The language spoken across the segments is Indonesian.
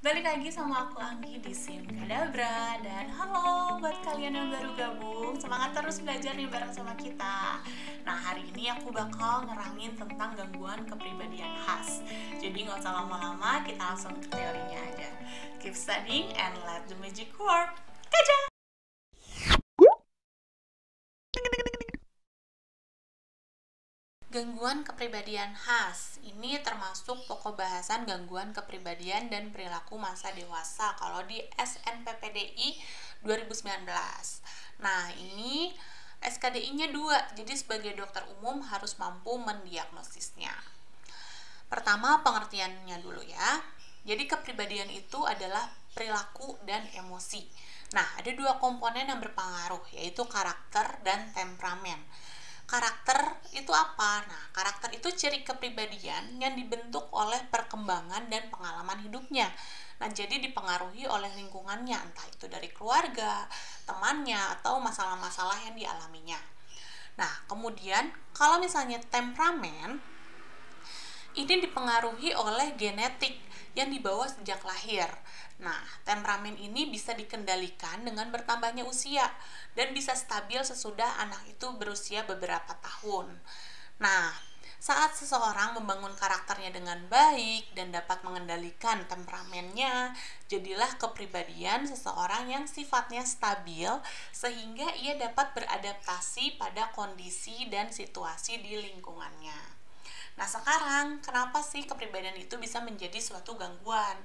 Balik lagi sama aku Anggi di Sim Kadabra. Dan halo buat kalian yang baru gabung, semangat terus belajar nih bareng sama kita. Nah, hari ini aku bakal ngerangin tentang gangguan kepribadian khas. Jadi nggak usah lama-lama, kita langsung ke teorinya aja. Keep studying and let the magic work. Kaja! Gangguan kepribadian khas ini termasuk pokok bahasan gangguan kepribadian dan perilaku masa dewasa kalau di SNPPDI 2019. Nah, ini SKDI-nya 2, jadi sebagai dokter umum harus mampu mendiagnosisnya. Pertama, pengertiannya dulu ya. Jadi kepribadian itu adalah perilaku dan emosi. Nah, ada 2 komponen yang berpengaruh, yaitu karakter dan temperamen. Karakter itu apa? Nah, karakter itu ciri kepribadian yang dibentuk oleh perkembangan dan pengalaman hidupnya. Nah, jadi dipengaruhi oleh lingkungannya, entah itu dari keluarga, temannya, atau masalah-masalah yang dialaminya. Nah, kemudian kalau misalnya temperamen, ini dipengaruhi oleh genetik yang dibawa sejak lahir. Nah, temperamen ini bisa dikendalikan dengan bertambahnya usia dan bisa stabil sesudah anak itu berusia beberapa tahun. Nah, saat seseorang membangun karakternya dengan baik dan dapat mengendalikan temperamennya, jadilah kepribadian seseorang yang sifatnya stabil sehingga ia dapat beradaptasi pada kondisi dan situasi di lingkungannya. Nah, sekarang kenapa sih kepribadian itu bisa menjadi suatu gangguan?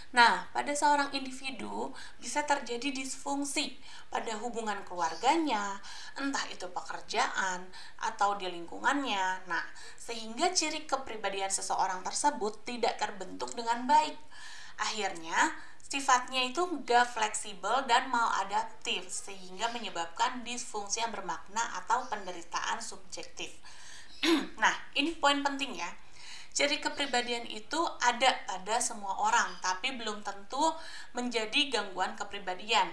Nah, pada seorang individu bisa terjadi disfungsi pada hubungan keluarganya, entah itu pekerjaan atau di lingkungannya. Nah, sehingga ciri kepribadian seseorang tersebut tidak terbentuk dengan baik. Akhirnya, sifatnya itu gak fleksibel dan maladaptif sehingga menyebabkan disfungsi yang bermakna atau penderitaan subjektif. Nah, ini poin penting ya. Ciri kepribadian itu ada pada semua orang, tapi belum tentu menjadi gangguan kepribadian.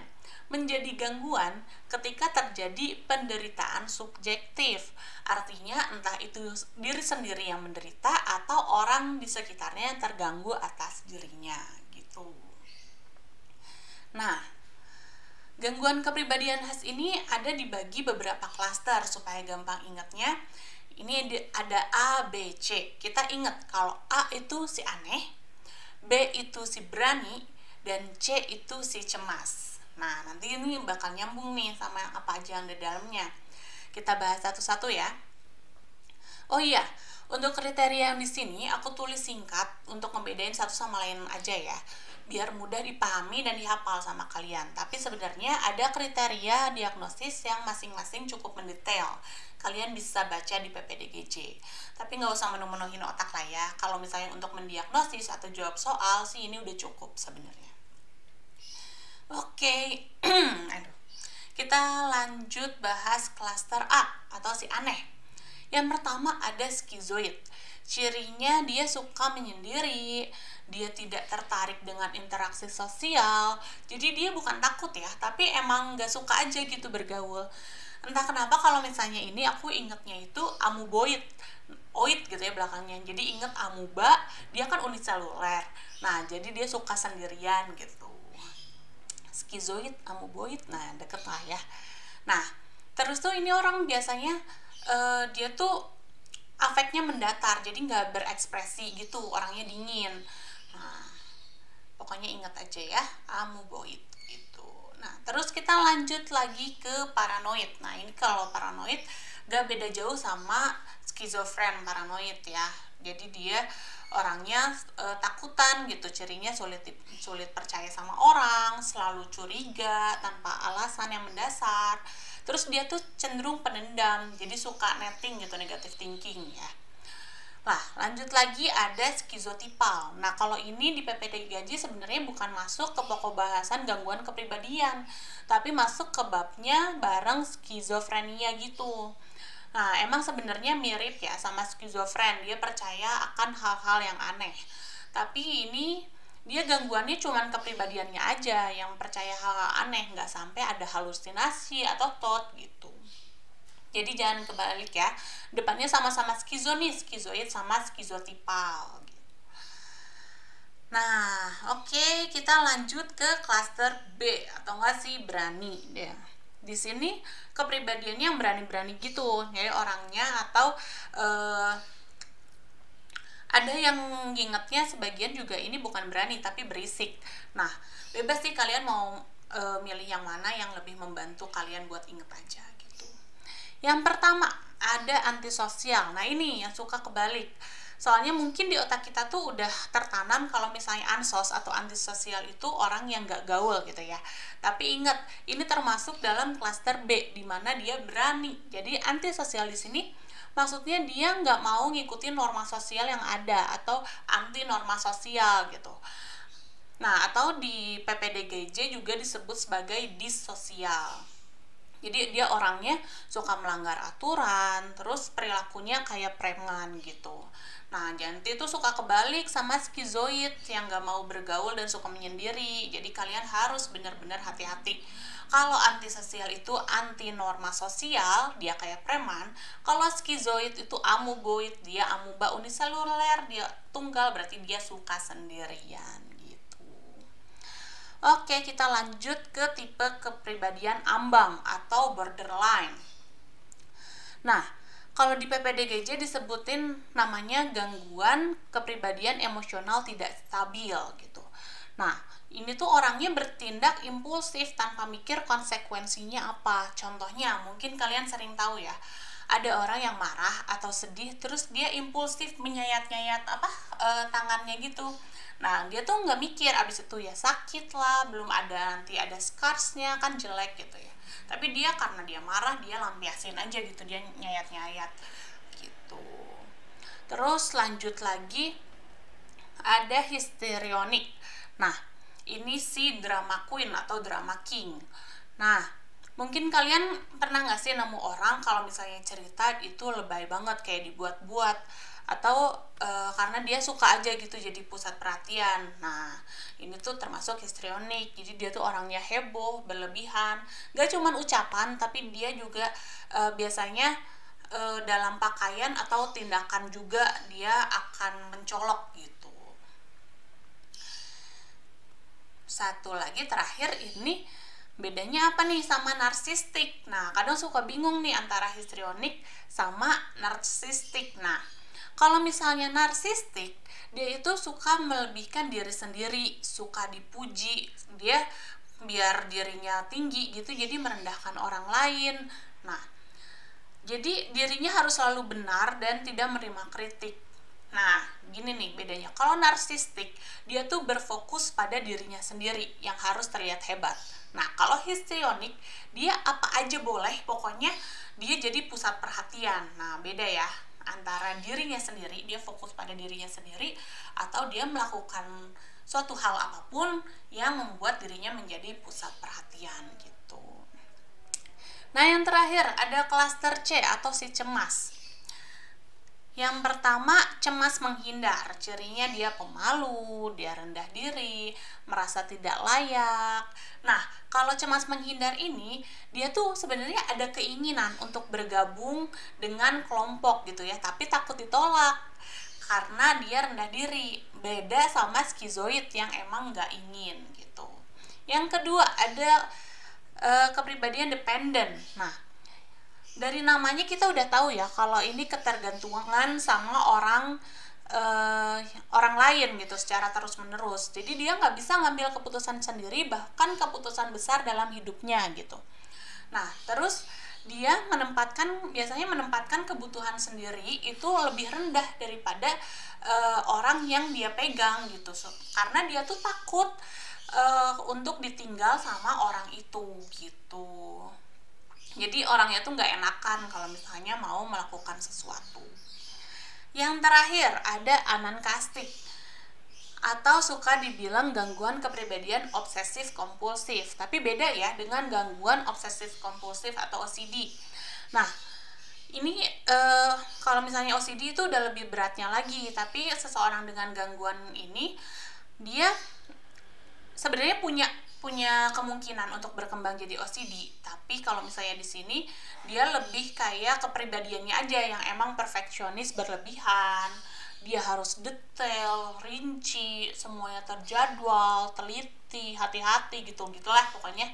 Menjadi gangguan ketika terjadi penderitaan subjektif. Artinya entah itu diri sendiri yang menderita atau orang di sekitarnya yang terganggu atas dirinya gitu. Nah, gangguan kepribadian khas ini ada dibagi beberapa klaster supaya gampang ingatnya. Ini ada A, B, C. Kita ingat kalau A itu si aneh, B itu si berani, dan C itu si cemas. Nah, nanti ini bakal nyambung nih sama apa aja yang di dalamnya. Kita bahas satu-satu ya. Oh iya, untuk kriteria yang di sini aku tulis singkat untuk membedain satu sama lain aja ya, biar mudah dipahami dan dihafal sama kalian. Tapi sebenarnya ada kriteria diagnosis yang masing-masing cukup mendetail. Kalian bisa baca di PPDGJ. Tapi nggak usah menu-menuhin otak lah ya. Kalau misalnya untuk mendiagnosis atau jawab soal sih ini udah cukup sebenarnya. Oke, aduh. Kita lanjut bahas klaster A atau si aneh. Yang pertama ada skizoid. Cirinya dia suka menyendiri, dia tidak tertarik dengan interaksi sosial. Jadi dia bukan takut ya, tapi emang gak suka aja gitu bergaul. Entah kenapa kalau misalnya ini aku ingetnya itu amuboid. Oid gitu ya belakangnya. Jadi inget amuba, dia kan uniseluler. Nah, jadi dia suka sendirian gitu. Skizoid, amuboid, nah deket lah ya. Nah, terus tuh ini orang biasanya dia tuh afeknya mendatar, jadi nggak berekspresi gitu, orangnya dingin. Nah, pokoknya ingat aja ya, amuboid gitu. Nah, terus kita lanjut lagi ke paranoid. Nah, ini kalau paranoid gak beda jauh sama skizofren paranoid ya. Jadi dia orangnya takutan gitu, cirinya sulit percaya sama orang, selalu curiga tanpa alasan yang mendasar. Terus dia tuh cenderung pendendam, jadi suka netting gitu, negative thinking ya. Nah, lanjut lagi ada skizotipal. Nah, kalau ini di PPDI Gaji sebenarnya bukan masuk ke pokok bahasan gangguan kepribadian, tapi masuk ke babnya bareng skizofrenia gitu. Nah, emang sebenarnya mirip ya sama skizofren, dia percaya akan hal-hal yang aneh. Tapi ini dia gangguannya cuman kepribadiannya aja yang percaya hal-hal aneh, nggak sampai ada halusinasi atau thought gitu. Jadi jangan kebalik ya, depannya sama-sama skizo nih, skizoid sama skizotipal. Nah, Oke, kita lanjut ke klaster B atau enggak sih berani ya. Di sini kepribadiannya yang berani-berani gitu, jadi orangnya atau ada yang ngingetnya sebagian juga ini bukan berani tapi berisik. Nah, bebas sih kalian mau milih yang mana yang lebih membantu kalian buat inget aja gitu. Yang pertama ada antisosial. Nah ini yang suka kebalik. Soalnya mungkin di otak kita tuh udah tertanam kalau misalnya ansos atau antisosial itu orang yang gak gaul gitu ya. Tapi ingat, ini termasuk dalam klaster B di mana dia berani. Jadi antisosial di sini maksudnya dia nggak mau ngikutin norma sosial yang ada atau anti norma sosial gitu. Nah, atau di PPDGJ juga disebut sebagai disosial. Jadi dia orangnya suka melanggar aturan, terus perilakunya kayak preman gitu. Nah, Janti itu suka kebalik sama skizoid yang gak mau bergaul dan suka menyendiri. Jadi kalian harus benar-benar hati-hati. Kalau antisosial itu anti norma sosial, dia kayak preman. Kalau skizoid itu amuboid, dia amuba uniseluler, dia tunggal, berarti dia suka sendirian gitu. Oke, kita lanjut ke tipe kepribadian ambang atau borderline. Nah, kalau di PPDGJ disebutin namanya gangguan kepribadian emosional tidak stabil gitu. Nah, ini tuh orangnya bertindak impulsif tanpa mikir konsekuensinya apa. Contohnya, mungkin kalian sering tahu ya, ada orang yang marah atau sedih, terus dia impulsif menyayat-nyayat tangannya gitu. Nah, dia tuh nggak mikir, abis itu ya sakit lah, belum ada nanti ada scarsnya, kan jelek gitu ya. Tapi dia karena dia marah, dia lampiasin aja gitu, dia nyayat-nyayat gitu. Terus lanjut lagi, ada histrionik. Nah, ini si drama queen atau drama king. Nah, mungkin kalian pernah gak sih nemu orang kalau misalnya cerita itu lebay banget, kayak dibuat-buat, atau karena dia suka aja gitu jadi pusat perhatian. Nah, ini tuh termasuk histrionik. Jadi dia tuh orangnya heboh, berlebihan. Gak cuman ucapan, tapi dia juga biasanya dalam pakaian atau tindakan juga dia akan mencolok gitu. Satu lagi terakhir, ini bedanya apa nih sama narsistik? Nah, kadang suka bingung nih antara histrionik sama narsistik. Nah, kalau misalnya narsistik, dia itu suka melebihkan diri sendiri, suka dipuji, dia biar dirinya tinggi gitu, jadi merendahkan orang lain. Nah, jadi dirinya harus selalu benar dan tidak menerima kritik. Nah, gini nih bedanya. Kalau narsistik, dia tuh berfokus pada dirinya sendiri yang harus terlihat hebat. Nah, kalau histrionik, dia apa aja boleh, pokoknya dia jadi pusat perhatian. Nah, beda ya antara dirinya sendiri, dia fokus pada dirinya sendiri, atau dia melakukan suatu hal apapun yang membuat dirinya menjadi pusat perhatian gitu. Nah, yang terakhir ada klaster C atau si cemas. Yang pertama, cemas menghindar. Cirinya dia pemalu, dia rendah diri, merasa tidak layak. Nah, kalau cemas menghindar ini, dia tuh sebenarnya ada keinginan untuk bergabung dengan kelompok gitu ya, tapi takut ditolak karena dia rendah diri. Beda sama skizoid yang emang nggak ingin gitu. Yang kedua, ada kepribadian dependent. Nah, dari namanya kita udah tahu ya kalau ini ketergantungan sama orang lain gitu secara terus menerus. Jadi dia nggak bisa ngambil keputusan sendiri, bahkan keputusan besar dalam hidupnya gitu. Nah, terus dia biasanya menempatkan kebutuhan sendiri itu lebih rendah daripada orang yang dia pegang gitu. Karena dia tuh takut untuk ditinggal sama orang itu gitu. Jadi orangnya tuh nggak enakan kalau misalnya mau melakukan sesuatu. Yang terakhir ada anankastik atau suka dibilang gangguan kepribadian obsesif kompulsif. Tapi beda ya dengan gangguan obsesif kompulsif atau OCD. Nah, ini kalau misalnya OCD itu udah lebih beratnya lagi. Tapi seseorang dengan gangguan ini dia sebenarnya punya kemungkinan untuk berkembang jadi OCD, tapi kalau misalnya di sini dia lebih kayak kepribadiannya aja yang emang perfeksionis berlebihan, dia harus detail, rinci, semuanya terjadwal, teliti, hati-hati gitu gitulah pokoknya.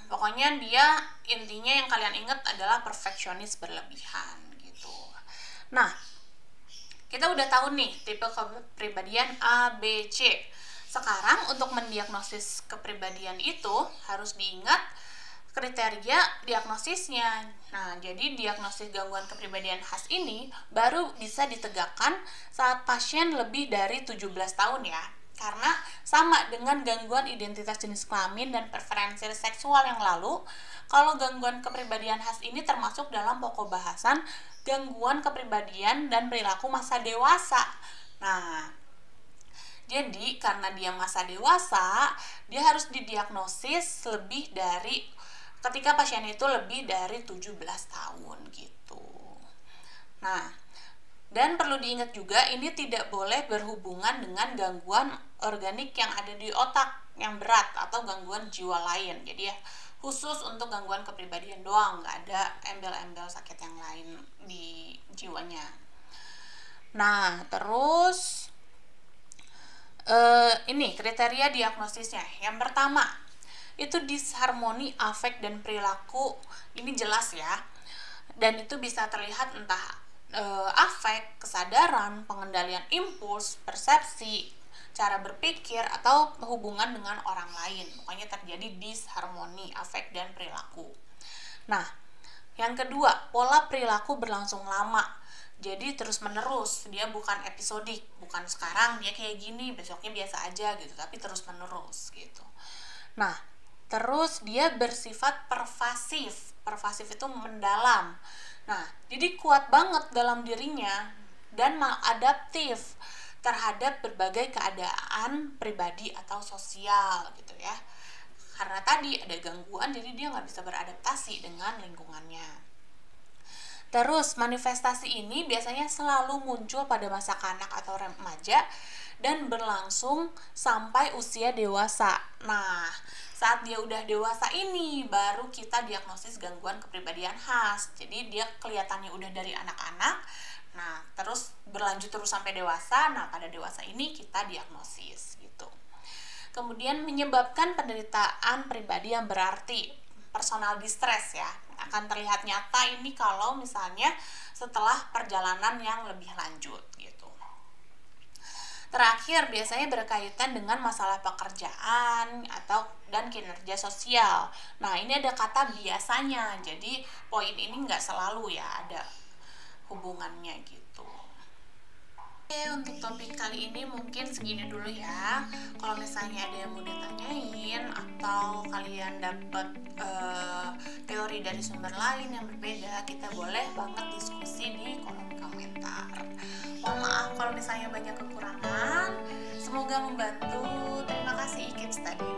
Pokoknya dia intinya yang kalian ingat adalah perfeksionis berlebihan gitu. Nah, kita udah tahu nih tipe kepribadian A, B, C. Sekarang untuk mendiagnosis kepribadian itu harus diingat kriteria diagnosisnya. Nah, jadi diagnosis gangguan kepribadian khas ini baru bisa ditegakkan saat pasien lebih dari 17 tahun ya. Karena sama dengan gangguan identitas jenis kelamin dan preferensi seksual yang lalu, kalau gangguan kepribadian khas ini termasuk dalam pokok bahasan gangguan kepribadian dan perilaku masa dewasa. Nah, jadi karena dia masa dewasa, dia harus didiagnosis lebih dari ketika pasien itu lebih dari 17 tahun gitu. Nah, dan perlu diingat juga ini tidak boleh berhubungan dengan gangguan organik yang ada di otak yang berat atau gangguan jiwa lain. Jadi ya khusus untuk gangguan kepribadian doang, nggak ada embel-embel sakit yang lain di jiwanya. Nah, terus ini kriteria diagnosisnya. Yang pertama, itu disharmoni afek dan perilaku. Ini jelas ya. Dan itu bisa terlihat entah afek, kesadaran, pengendalian impuls, persepsi, cara berpikir, atau hubungan dengan orang lain. Pokoknya terjadi disharmoni afek dan perilaku. Nah, yang kedua, pola perilaku berlangsung lama. Jadi terus menerus, dia bukan episodik, bukan sekarang dia kayak gini, besoknya biasa aja gitu, tapi terus menerus gitu. Nah, terus dia bersifat pervasif. Pervasif itu mendalam. Nah, jadi kuat banget dalam dirinya dan maladaptif terhadap berbagai keadaan pribadi atau sosial gitu ya. Karena tadi ada gangguan, jadi dia nggak bisa beradaptasi dengan lingkungannya. Terus manifestasi ini biasanya selalu muncul pada masa kanak atau remaja dan berlangsung sampai usia dewasa. Nah, saat dia udah dewasa ini baru kita diagnosis gangguan kepribadian khas. Jadi dia kelihatannya udah dari anak-anak, nah terus berlanjut terus sampai dewasa. Nah, pada dewasa ini kita diagnosis gitu. Kemudian menyebabkan penderitaan pribadi yang berarti personal distress ya. Akan terlihat nyata ini kalau misalnya setelah perjalanan yang lebih lanjut gitu. Terakhir, biasanya berkaitan dengan masalah pekerjaan dan kinerja sosial. Nah, ini ada kata biasanya. Jadi, poin ini nggak selalu ya ada hubungannya gitu. Oke, untuk topik kali ini mungkin segini dulu ya. Kalau misalnya ada yang mau ditanyain atau kalian dapat teori dari sumber lain yang berbeda, kita boleh banget diskusi di kolom komentar. Mohon maaf kalau misalnya banyak kekurangan. Semoga membantu. Terima kasih. Keep study.